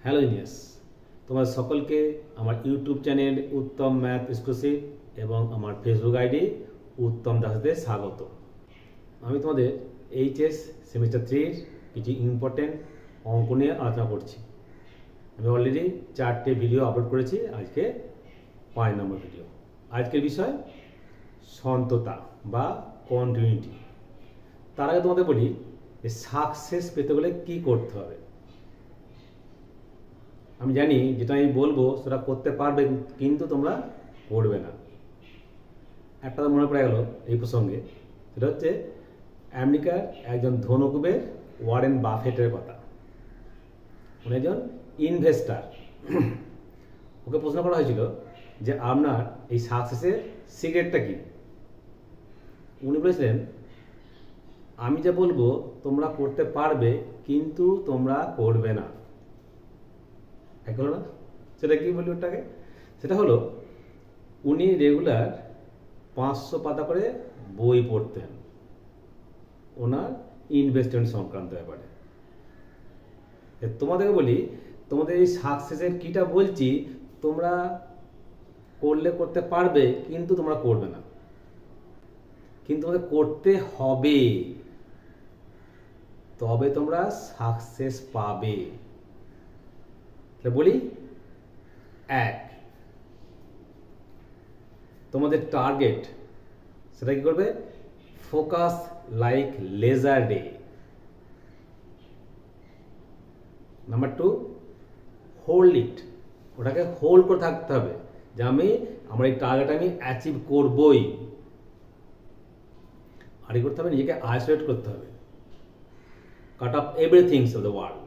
Hello genius, তোমার সকলকে আমার ইউটিউব চ্যানেল উত্তম ম্যাথ এক্সক্লুসিভ এবং আমার ফেসবুক আইডি উত্তম দাসতে স্বাগত। আমি তোমাদের এইচএস সেমিস্টার 3-র কিছু ইম্পর্টেন্ট অঙ্ক নিয়ে আলোচনা করছি। আমি অলরেডি 4টে ভিডিও আপলোড করেছি, আজকে 5 নম্বর ভিডিও। আজকের বিষয় সন্ততা বা কন্টিনিউটি। তার আগে তোমাদের বলি যে সাকসেস পেতে গেলে কী করতে হবে। আমি জানি যেটা আমি বলবো সেটা করতে পারবে, কিন্তু তোমরা করবে না। একটা তো মনে পড়ে গেল এই প্রসঙ্গে, সেটা হচ্ছে আমেরিকার একজন ধনকুবের ওয়ারেন বাফেটের কথা। উনি একজন ইনভেস্টার। ওকে প্রশ্ন করা হয়েছিল যে আপনার এই সাকসেসের সিক্রেটটা কি। উনি বলেছিলেন, আমি যা বলবো তোমরা করতে পারবে, কিন্তু তোমরা করবে না। এক হলো না? সেটা কি বলি ওটাকে? সেটা হলো উনি রেগুলার 500 পাতা করে বই পড়তেন ওনার ইনভেস্টমেন্ট সংক্রান্ত ব্যাপারে। তোমাদেরকে বলি, তোমাদের এই সাকসেসের কিটা বলছি, তোমরা করলে করতে পারবে, কিন্তু তোমরা করবে না। কিন্তু তোমাদের করতে হবে, তবে তোমরা সাকসেস পাবে। বলি, 1, তোমাদের টার্গেট সেটা কি করবে? Focus like laser day. Number 2, hold it. ওটাকে হোল্ড করে থাকতে হবে যে আমার এই টার্গেট আমি অ্যাচিভ করবই। আর কি করতে হবে? নিজেকে আইসোলেট করতে হবে। কাট off everythings of the world.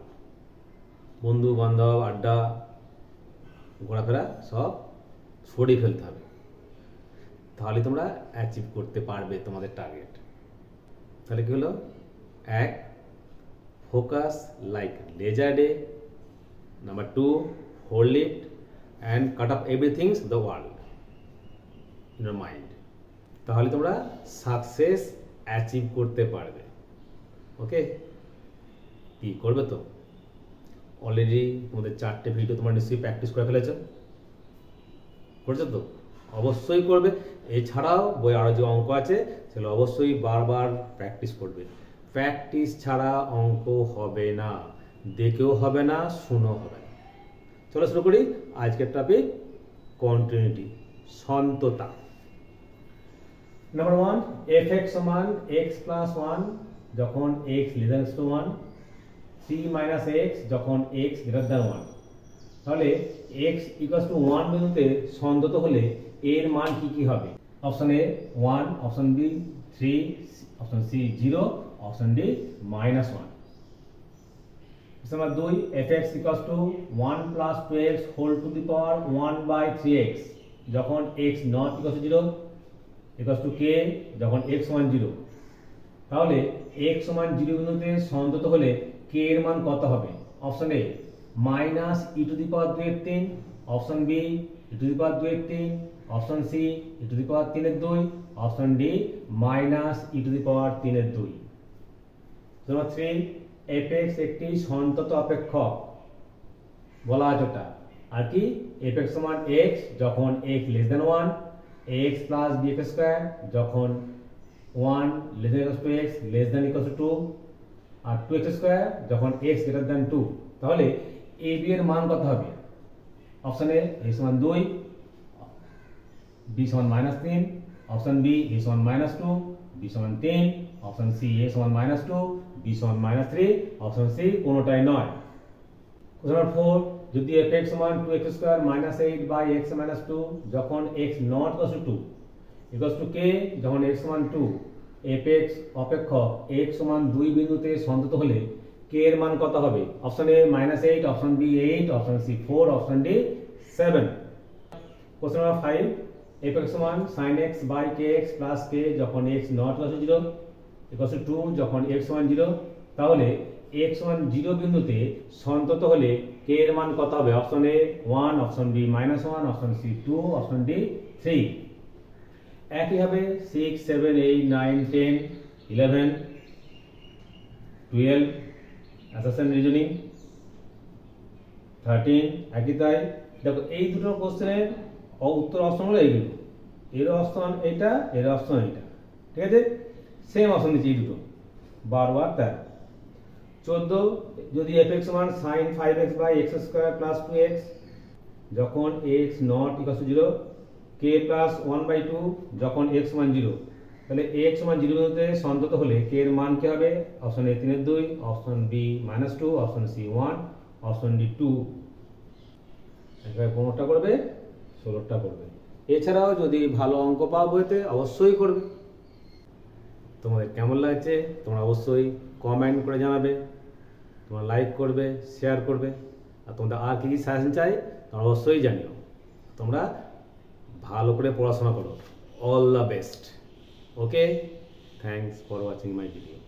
বন্ধু বান্ধব, আড্ডা, ঘোরাফেরা সব সরিয়ে ফেলতে হবে। তাহলে তোমরা অ্যাচিভ করতে পারবে তোমাদের টার্গেট। তাহলে কি হলো? 1, focus like laser day. Number 2, hold it and cut off everythings the world in your mind. তাহলে তোমরা সাকসেস অ্যাচিভ করতে পারবে। ওকে, কি করবে তো? অলরেডি তোমাদের 4টে ভিডিও তোমরা নিশ্চয়ই প্র্যাকটিস করে ফেলেছো, করছো তো? অবশ্যই করবে। এছাড়াও বই আরও যে অঙ্ক আছে সেগুলো অবশ্যই বারবার প্র্যাকটিস করবে। প্র্যাকটিস ছাড়া অঙ্ক হবে না, দেখেও হবে না, শুনেও হবে না। চলো শুরু করি আজকের টপিক, কন্টিনিউটি, সন্ততা। নাম্বার 1, fx সমান x প্লাস 1 যখন x less to 1, 3 minus x যখন x গ্রেটার দ্যান 1। তাহলে x ইকুয়ালস টু 1 বিন্দুতে সন্তত হলে এর মান কি কি হবে? Option A 1, option B 3, option C 0, option D -1। Number 2, fx equals to 1 plus 2x whole to the power 1/3x যখন x not equals to 0 equals to k যখন x সমান 0। তাহলে x সমান 0 বিন্দুতে সন্তত হলে k এর মান কত হবে? Option A -e to the power 2/3, option B e to the power 2/3, option C e to the power 3/2, option D -e to the power 3/2। Number 3, fx একটি সন্তত অপেক্ষক বলা আছে ওটা। আর কি? fx সমান x যখন x less than 1, ax plus bx square যখন 1 less than equals to x less than equals to 2, আর 2x স্কয়ার যখন x গ্রেটার দ্যান 2। তাহলে a b এর মান কত হবে? অপশন এ a সমান 2, b সমান -3, অপশন বি a সমান -2, b সমান 3, অপশন সি a সমান -2, b সমান -3, অপশন সি কোনোটাই নয়। কোশ্চেন নাম্বার 4, যদি fx সমান 2x স্কয়ার -8/x - 2 যখন x not equals to 2 equals to k যখন x সমান 2, fx অপেক্ষক x সমান 2 বিন্দুতে সন্তত হলে k এর মান কত হবে? Option A -8, option B 8, option C 4, option D 7। Question number 5, fx সমান sin x/kx প্লাস k যখন x not equals to 0 equals to 2 যখন x সমান 0। তাহলে x সমান 0 বিন্দুতে সন্তত হলে k এর মান কত হবে? Option A 1, option B -1, option C 2, option D 3। একইভাবে 6, 7, 8, 9, 10, 11, 12 অ্যাসাসেশন রিজনিং 13 একই তাই। দেখো এই দুটো কোশ্চেনের উত্তর অপশনগুলো এইগুলো, এর অপশন এইটা, এর অপশন এইটা, ঠিক আছে, সেম অপশন দিচ্ছি এই দুটো, 12 আর 13। 14 যদি fx সমান sin 5x by x square plus 2x যখন x not equal to 0, k plus 1/2 যখন x সমান 0, তাহলে x সমান 0 বিন্দুতে সন্তত হলে k এর মান কি হবে? অপশন এ 3 এর 2, option B -2, option C 1, option D 2। এখানে 15টা করবে, 16টা করবে। এছাড়াও যদি ভালো অঙ্ক পাও বইতে অবশ্যই করবে। তোমাদের কেমন লাগছে তোমরা অবশ্যই কমেন্ট করে জানাবে, তোমরা লাইক করবে, শেয়ার করবে, আর তোমরা আর কি কি সাজেশন চাই তোমরা অবশ্যই জানিও। তোমরা ভালো করে পড়াশোনা করো। All the best. Okay, thanks for watching my video.